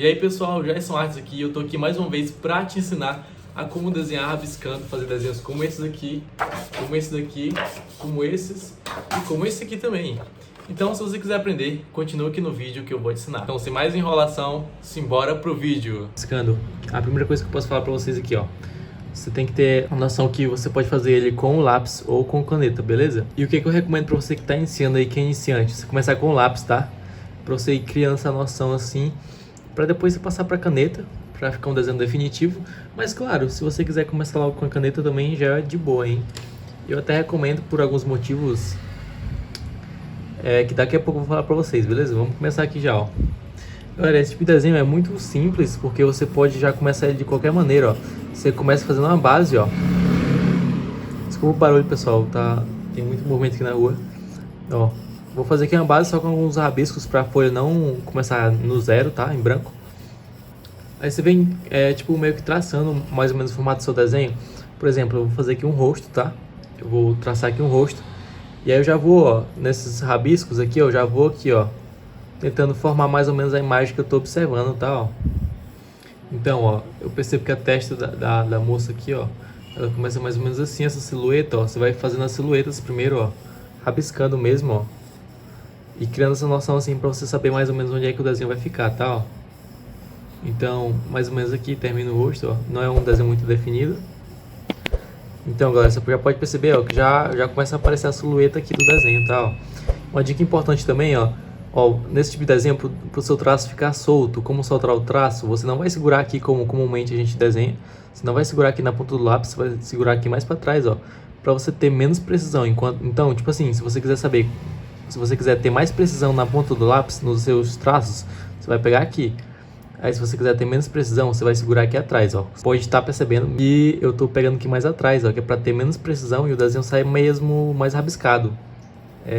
E aí pessoal, Jason Artes aqui, eu tô aqui mais uma vez pra te ensinar a como desenhar rabiscando, fazer desenhos como esse daqui, como esse daqui, como esses e como esse aqui também. Então se você quiser aprender, continua aqui no vídeo que eu vou te ensinar. Então sem mais enrolação, simbora pro vídeo. Rabiscando, a primeira coisa que eu posso falar pra vocês aqui, ó. Você tem que ter a noção que você pode fazer ele com o lápis ou com caneta, beleza? E o que eu recomendo pra você que tá iniciando aí, que é iniciante, você começar com o lápis, tá? Pra você ir criando essa noção assim, pra depois você passar pra caneta, pra ficar um desenho definitivo. Mas claro, se você quiser começar logo com a caneta também já é de boa, hein? Eu até recomendo por alguns motivos que daqui a pouco eu vou falar pra vocês, beleza? Vamos começar aqui já, ó. Galera, esse tipo de desenho é muito simples, porque você pode já começar ele de qualquer maneira, ó. Você começa fazendo uma base, ó. Desculpa o barulho, pessoal, tá? Tem muito movimento aqui na rua. Ó, vou fazer aqui uma base só com alguns rabiscos pra folha não começar no zero, tá? Em branco. Aí você vem, tipo, meio que traçando mais ou menos o formato do seu desenho. Por exemplo, eu vou fazer aqui um rosto, tá? Eu vou traçar aqui um rosto. E aí eu já vou, ó, nesses rabiscos aqui, eu já vou aqui, ó, tentando formar mais ou menos a imagem que eu tô observando, tá, ó. Então, ó, eu percebo que a testa da moça aqui, ó, ela começa mais ou menos assim, essa silhueta, ó. Você vai fazendo as silhuetas primeiro, ó, rabiscando mesmo, ó. E criando essa noção assim pra você saber mais ou menos onde é que o desenho vai ficar, tá, ó. Então, mais ou menos aqui termina o rosto, ó. Não é um desenho muito definido. Então, galera, você já pode perceber, ó, que já começa a aparecer a silhueta aqui do desenho, tá, ó. Uma dica importante também, ó, nesse tipo de desenho, pro seu traço ficar solto, como soltar o traço, você não vai segurar aqui como comumente a gente desenha. Você não vai segurar aqui na ponta do lápis, você vai segurar aqui mais pra trás, ó, pra você ter menos precisão. Então, tipo assim, se você quiser ter mais precisão na ponta do lápis, nos seus traços, você vai pegar aqui. Aí se você quiser ter menos precisão, você vai segurar aqui atrás, ó. Você pode estar percebendo que eu tô pegando aqui mais atrás, ó, que é pra ter menos precisão e o desenho sair mesmo mais rabiscado.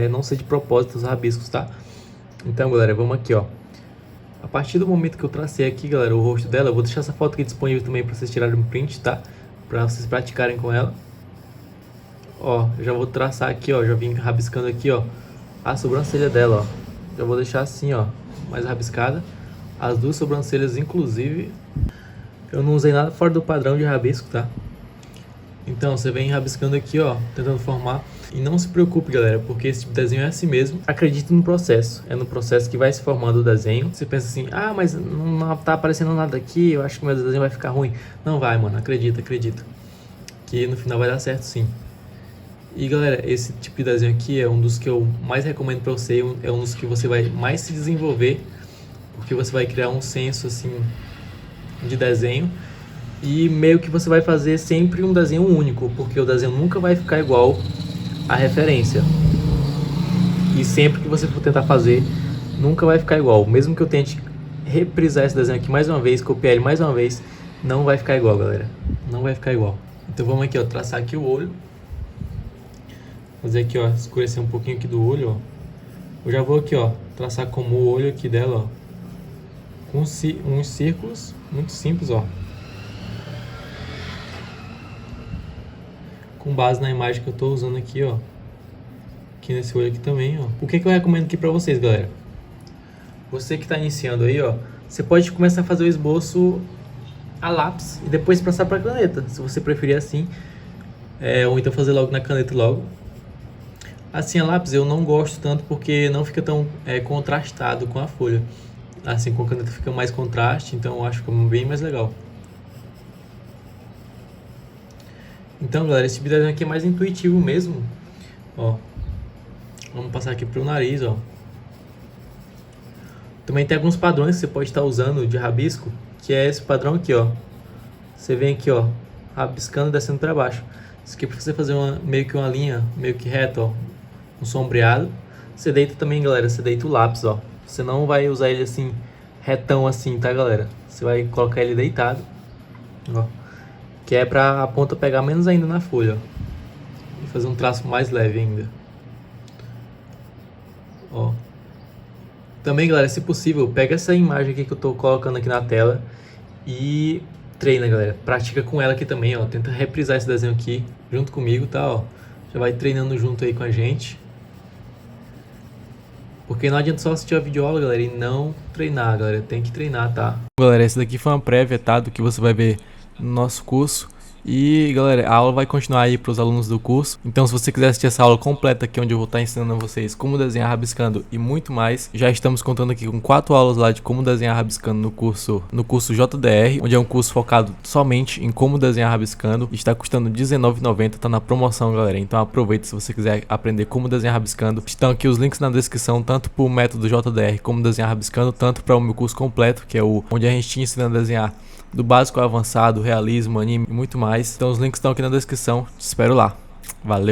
Não sei de propósito os rabiscos, tá? Então, galera, vamos aqui, ó. A partir do momento que eu tracei aqui, galera, o rosto dela, eu vou deixar essa foto aqui disponível também pra vocês tirarem um print, tá? Pra vocês praticarem com ela. Ó, eu já vou traçar aqui, ó, já vim rabiscando aqui, ó, a sobrancelha dela, ó. Já vou deixar assim, ó, mais rabiscada. As duas sobrancelhas, inclusive, eu não usei nada fora do padrão de rabisco, tá? Então, você vem rabiscando aqui, ó, tentando formar. E não se preocupe, galera, porque esse tipo de desenho é assim mesmo. Acredite no processo. É no processo que vai se formando o desenho. Você pensa assim, ah, mas não tá aparecendo nada aqui, eu acho que o meu desenho vai ficar ruim. Não vai, mano, acredita. Que no final vai dar certo, sim. E, galera, esse tipo de desenho aqui é um dos que eu mais recomendo pra você. É um dos que você vai mais se desenvolver, porque você vai criar um senso, assim, de desenho. E meio que você vai fazer sempre um desenho único, porque o desenho nunca vai ficar igual à referência. E sempre que você for tentar fazer, nunca vai ficar igual. Mesmo que eu tente reprisar esse desenho aqui mais uma vez, copiar ele mais uma vez, não vai ficar igual, galera. Não vai ficar igual. Então vamos aqui, ó, traçar aqui o olho. Fazer aqui, ó, escurecer um pouquinho aqui do olho, ó. Eu já vou aqui, ó, traçar como o olho aqui dela, ó, com uns círculos muito simples, ó, com base na imagem que eu tô usando aqui, ó, aqui nesse olho aqui também, ó. O que eu recomendo aqui pra vocês, galera? Você que tá iniciando aí, ó, você pode começar a fazer o esboço a lápis e depois passar pra caneta, se você preferir assim, ou então fazer logo na caneta logo. Assim, a lápis eu não gosto tanto porque não fica tão contrastado com a folha. Assim, com a caneta fica mais contraste, então eu acho que fica bem mais legal. Então, galera, esse vídeo aqui é mais intuitivo mesmo, ó. Vamos passar aqui pro nariz, ó. Também tem alguns padrões que você pode estar usando de rabisco, que é esse padrão aqui, ó. Você vem aqui, ó, rabiscando e descendo para baixo. Isso aqui é pra você fazer meio que uma linha, meio que reta, ó, um sombreado. Você deita também, galera, você deita o lápis, ó. Você não vai usar ele assim, retão assim, tá, galera? Você vai colocar ele deitado, ó. Que é pra a ponta pegar menos ainda na folha, ó. E fazer um traço mais leve ainda. Ó. Também, galera, se possível, pega essa imagem aqui que eu tô colocando aqui na tela e treina, galera. Pratica com ela aqui também, ó. Tenta reprisar esse desenho aqui junto comigo, tá, ó. Já vai treinando junto aí com a gente. Porque não adianta só assistir a videoaula, galera, e não treinar, galera. Tem que treinar, tá? Galera, essa daqui foi uma prévia, tá? Do que você vai ver no nosso curso. E, galera, a aula vai continuar aí para os alunos do curso. Então, se você quiser assistir essa aula completa aqui, onde eu vou estar ensinando a vocês como desenhar rabiscando e muito mais, já estamos contando aqui com 4 aulas lá de como desenhar rabiscando no curso JDR, onde é um curso focado somente em como desenhar rabiscando. Está custando R$19,90, tá na promoção, galera. Então, aproveita se você quiser aprender como desenhar rabiscando. Estão aqui os links na descrição, tanto para o método JDR como desenhar rabiscando, tanto para o meu curso completo, que é o onde a gente te ensina a desenhar do básico ao avançado, realismo, anime e muito mais. Então os links estão aqui na descrição. Te espero lá. Valeu!